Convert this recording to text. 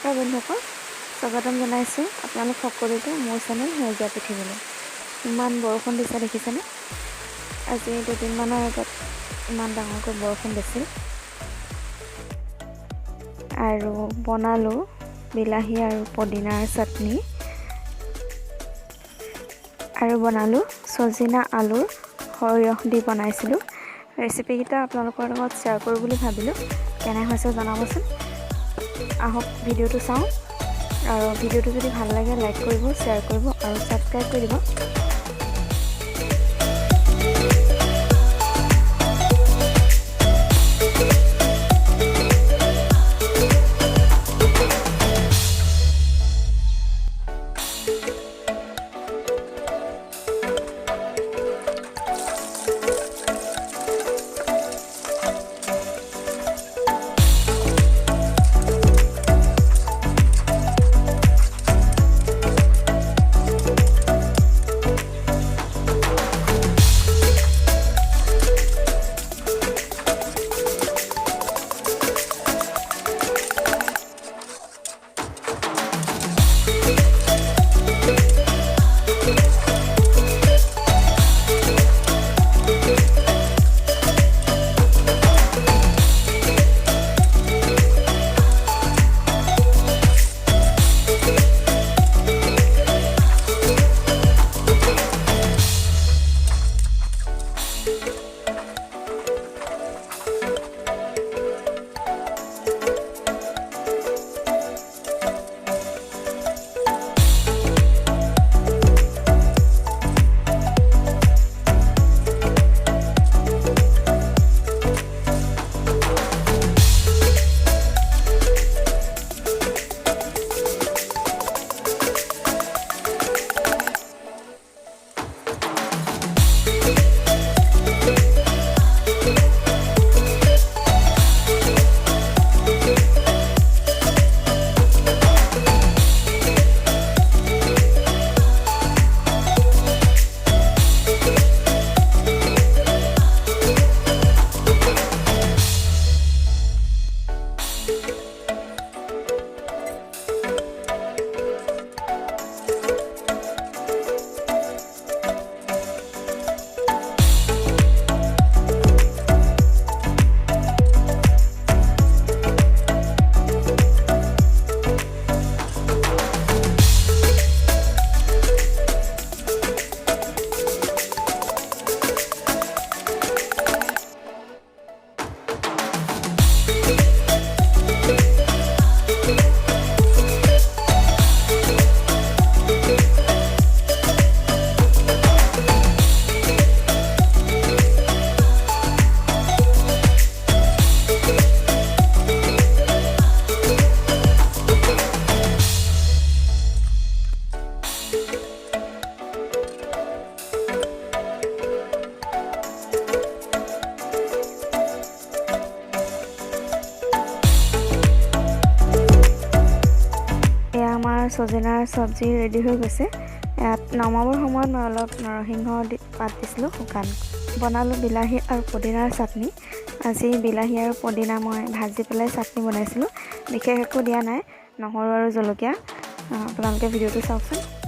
নমস্কাৰ বন্ধুসকল, স্বাগতম জনাইছোঁ আপোনালোক সকলোকে মোৰ চেনেল সেউজীয়া পৃথিৱীলৈ। ইমান বৰষুণ দিছে দেখিছেনে? আজি দুদিনমানৰ আগত ইমান ডাঙৰকৈ বৰষুণ দিছিল। আৰু বনালোঁ বিলাহী আৰু পদিনাৰ চাটনি, আৰু বনালোঁ চজিনা আলুৰ সৰিয়হ দি বনাইছিলোঁ। ৰেচিপিকেইটা আপোনালোকৰ লগত শ্বেয়াৰ কৰোঁ বুলি ভাবিলোঁ। কেনে হৈছে জনাবচোন। আহক ভিডিঅ'টো চাওঁ, আৰু ভিডিঅ'টো যদি ভাল লাগে লাইক কৰিব, শ্বেয়াৰ কৰিব আৰু ছাবস্ক্ৰাইব কৰি দিব। চজিনাৰ চব্জি ৰেডি হৈ গৈছে। ইয়াত নমাবৰ সময়ত মই অলপ নৰসিংহ পাত দিছিলোঁ শুকান। বনালোঁ বিলাহী আৰু পদিনাৰ চাটনি। আজি বিলাহী আৰু পদিনা মই ভাজি পেলাই চাটনি বনাইছিলোঁ। বিশেষ একো দিয়া নাই, নহৰু আৰু জলকীয়া। আপোনালোকে ভিডিঅ'টো চাওকচোন।